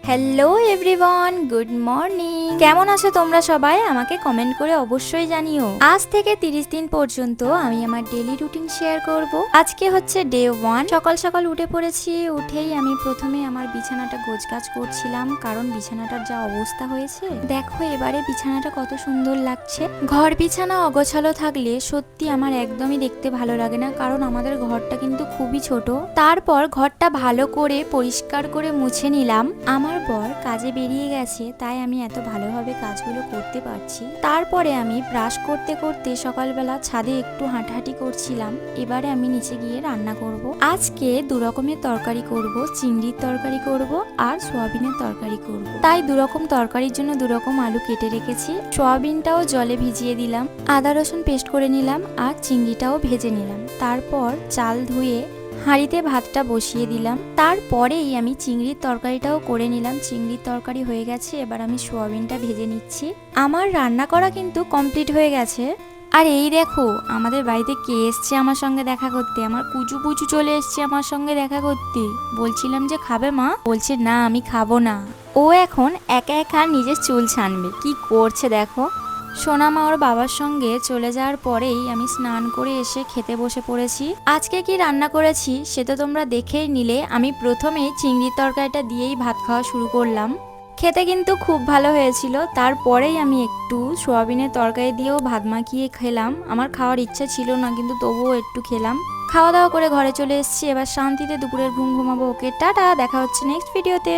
Hello everyone, good morning. কেমন আছো তোমরা সবাই? আমাকে কমেন্ট করে অবশ্যই জানিও। আজ থেকে 30 দিন পর্যন্ত আমি আমার ডেইলি রুটিন শেয়ার করব। আজকে হচ্ছে ডে 1। সকাল সকাল উঠে পড়েছি। উঠেই আমি প্রথমে আমার বিছানাটা গোছগাছ করছিলাম, কারণ বিছানাটার যা অবস্থা হয়েছে দেখো। এবারে বিছানাটা কত সুন্দর লাগছে। ঘর বিছানা অগোছালো থাকলে সত্যি আমার একদমই দেখতে ভালো লাগে না, কারণ আমাদের ঘরটা কিন্তু খুবই ছোট। তারপর ঘরটা ভালো করে পরিষ্কার করে মুছে নিলাম। আমার বর কাজে বেরিয়ে গেছে, তাই আমি এত ভালোভাবে কাজগুলো করতে পারছি। তারপরে আমি ব্রাশ করতে করতে সকালবেলা ছাদে একটু হাঁটাহাঁটি করছিলাম। এবারে আমি নিচে গিয়ে রান্না করব। আজকে দু রকমের তরকারি করব, চিংড়ির তরকারি করব আর সোয়াবিনের তরকারি করব। তাই দু রকম তরকারির জন্য দু রকম আলু কেটে রেখেছি। সোয়াবিনটাও জলে ভিজিয়ে দিলাম, আদা রসুন পেস্ট করে নিলাম আর চিংড়িটাও ভেজে নিলাম। তারপর চাল ধুয়ে হাঁড়িতে ভাতটা বসিয়ে দিলাম। তারপরেই আমি চিংড়ির তরকারিটাও করে নিলাম। চিংড়ির তরকারি হয়ে গেছে, এবার আমি সোয়াবিনটা ভেজে নিচ্ছি। আমার রান্না করা কিন্তু কমপ্লিট হয়ে গেছে। আর এই দেখো আমাদের বাড়িতে কে এসছে আমার সঙ্গে দেখা করতে। আমার কুচু পুচু চলে এসছে আমার সঙ্গে দেখা করতে। বলছিলাম যে খাবে মা, বলছে না আমি খাবো না। ও এখন একা একা নিজের চুল ছানবে। কি করছে দেখো। সোনামা ওর বাবার সঙ্গে চলে যাওয়ার পরেই আমি স্নান করে এসে খেতে বসে পড়েছি। আজকে কি রান্না করেছি সে তো তোমরা দেখেই নিলে। আমি প্রথমেই চিংড়ির তরকারিটা দিয়েই ভাত খাওয়া শুরু করলাম। খেতে কিন্তু খুব ভালো হয়েছিল। তারপরেই আমি একটু সোয়াবিনের তরকারি দিয়েও ভাত মাখিয়ে খেলাম। আমার খাওয়ার ইচ্ছা ছিল না, কিন্তু তবুও একটু খেলাম। খাওয়া দাওয়া করে ঘরে চলে এসেছি। এবার শান্তিতে দুপুরের ঘুম ঘুমাবো। ওকে টাটা, দেখা হচ্ছে নেক্সট ভিডিওতে।